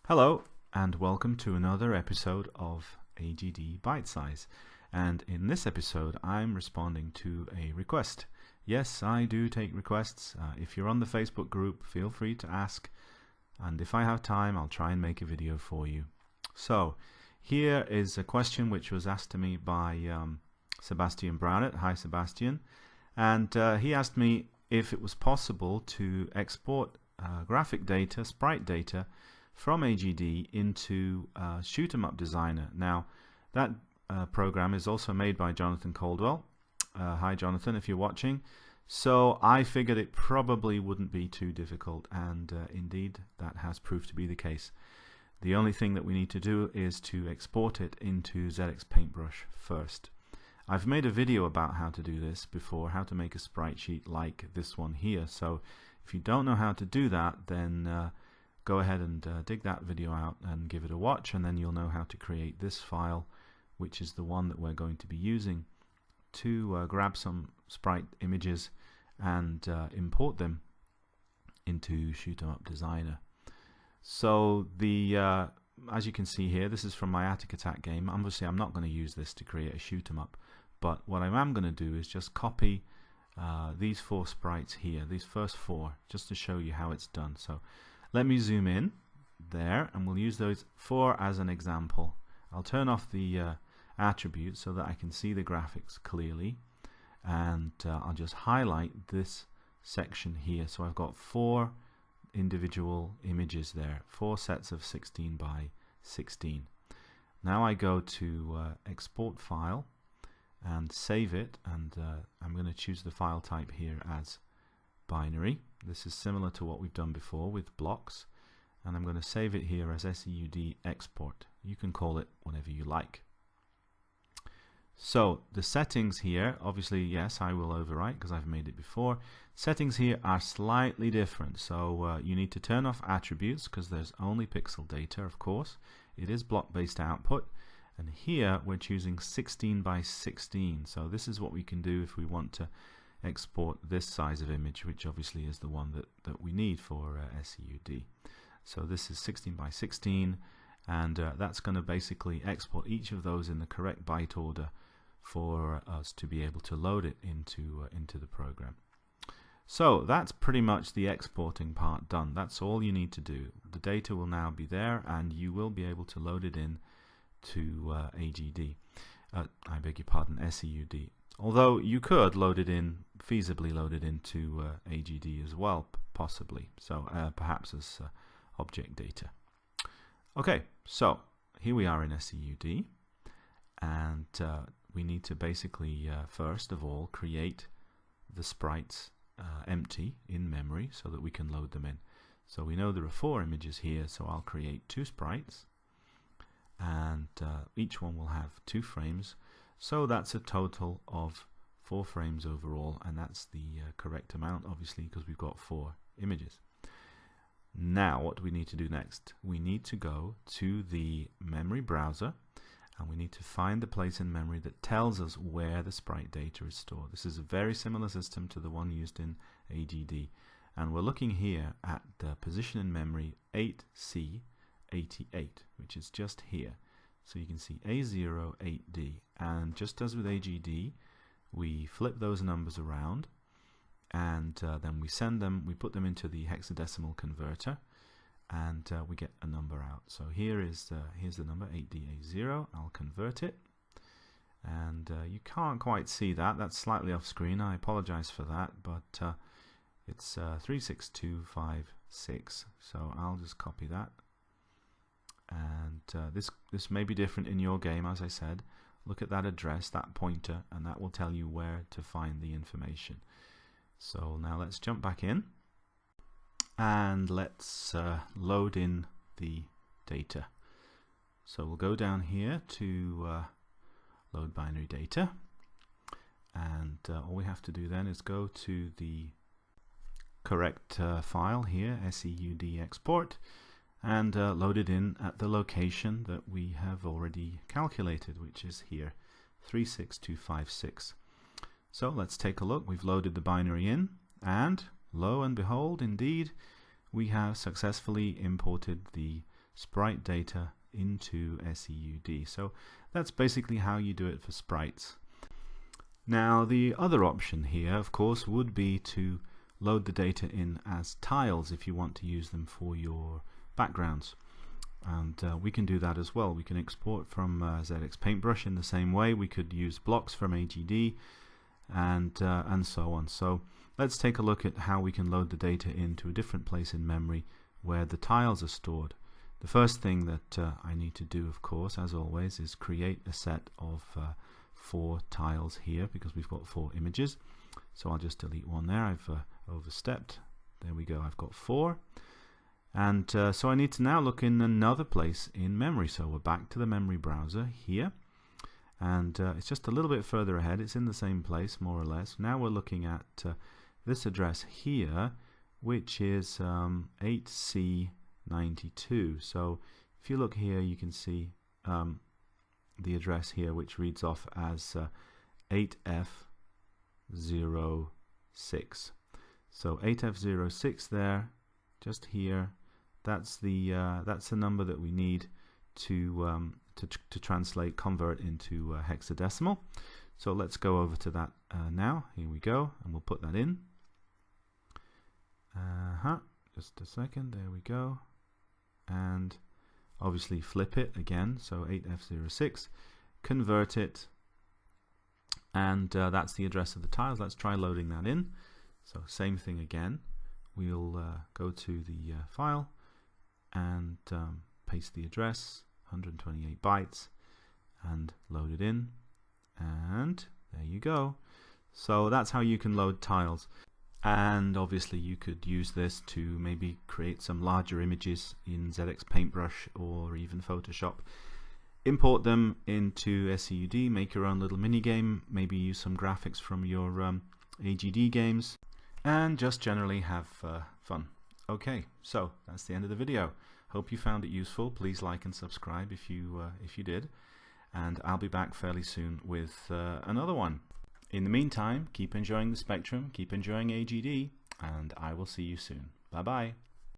Hello and welcome to another episode of AGD Bytesize, and in this episode I'm responding to a request. Yes, I do take requests. If you're on the Facebook group, feel free to ask, and if I have time I'll try and make a video for you. So here is a question which was asked to me by Sebastian Brownett. Hi Sebastian. And he asked me if it was possible to export graphic data, sprite data from AGD into Shoot 'em Up Designer. Now that program is also made by Jonathan Caldwell. Hi Jonathan, if you're watching. So I figured it probably wouldn't be too difficult, and indeed that has proved to be the case. The only thing that we need to do is to export it into ZX Paintbrush first. I've made a video about how to do this before, how to make a sprite sheet like this one here. So if you don't know how to do that, then go ahead and dig that video out and give it a watch, and then you'll know how to create this file, which is the one that we're going to be using to grab some sprite images and import them into Shoot 'em Up Designer. So the as you can see here, this is from my Attic Attack game. Obviously I'm not going to use this to create a shoot 'em up, but what I am going to do is just copy these four sprites here, these first four, just to show you how it's done. So let me zoom in there, and we'll use those four as an example. I'll turn off the attributes so that I can see the graphics clearly, and I'll just highlight this section here. So I've got four individual images there, four sets of 16 by 16. Now I go to export file and save it, and I'm going to choose the file type here as binary. This is similar to what we've done before with blocks, and I'm going to save it here as SEUD export. You can call it whatever you like. So the settings here, obviously yes, I will overwrite because I've made it before. Settings here are slightly different, so you need to turn off attributes because there's only pixel data, of course. It is block based output, and here we're choosing 16 by 16. So this is what we can do if we want to export this size of image, which obviously is the one that we need for SEUD. So this is 16 by 16, and that's going to basically export each of those in the correct byte order for us to be able to load it into the program. So that's pretty much the exporting part done. That's all you need to do. The data will now be there, and you will be able to load it in to AGD. I beg your pardon, SEUD. Although you could load it in, feasibly load it into AGD as well, possibly. So perhaps as object data. Okay, so here we are in SEUD, and we need to basically first of all create the sprites empty in memory so that we can load them in. So we know there are four images here, so I'll create two sprites, and each one will have 2 frames. So that's a total of 4 frames overall, and that's the correct amount, obviously, because we've got 4 images. Now what do we need to do next? We need to go to the memory browser, and we need to find the place in memory that tells us where the sprite data is stored. This is a very similar system to the one used in AGD, and we're looking here at the position in memory 8C88, which is just here. So you can see A0, 8D, and just as with AGD, we flip those numbers around, and then we send them, we put them into the hexadecimal converter, and we get a number out. So here's the number 8DA0. I'll convert it, and you can't quite see that. That's slightly off screen. I apologize for that, but it's 36256. So I'll just copy that. And this may be different in your game. As I said, look at that address, that pointer, and that will tell you where to find the information. So now let's jump back in, and let's load in the data. So we'll go down here to load binary data, and all we have to do then is go to the correct file here, SEUD export, and load it in at the location that we have already calculated, which is here, 36256. So let's take a look. We've loaded the binary in, and lo and behold, indeed, we have successfully imported the sprite data into SEUD. So that's basically how you do it for sprites. Now the other option here, of course, would be to load the data in as tiles if you want to use them for your backgrounds. And we can do that as well. We can export from ZX Paintbrush in the same way. We could use blocks from AGD and so on. So let's take a look at how we can load the data into a different place in memory where the tiles are stored. The first thing that I need to do, of course, as always, is create a set of 4 tiles here because we've got 4 images. So I'll just delete one there. I've overstepped. There we go. I've got 4. And so I need to now look in another place in memory. So we're back to the memory browser here, and it's just a little bit further ahead. It's in the same place more or less. Now we're looking at this address here, which is 8C92. So if you look here, you can see the address here, which reads off as 8F06. So 8F06 there, just here. That's the number that we need to convert into hexadecimal. So let's go over to that now. Here we go, and we'll put that in. Just a second. There we go, and obviously flip it again. So 8F06, convert it, and that's the address of the tiles. Let's try loading that in. So same thing again. We'll go to the file and paste the address, 128 bytes, and load it in, and there you go. So that's how you can load tiles. And obviously you could use this to maybe create some larger images in ZX Paintbrush or even Photoshop. Import them into SEUD, make your own little mini game, maybe use some graphics from your AGD games, and just generally have fun. Okay, so that's the end of the video. Hope you found it useful. Please like and subscribe if you did, and I'll be back fairly soon with another one. In the meantime, keep enjoying the Spectrum, keep enjoying AGD, and I will see you soon. Bye bye.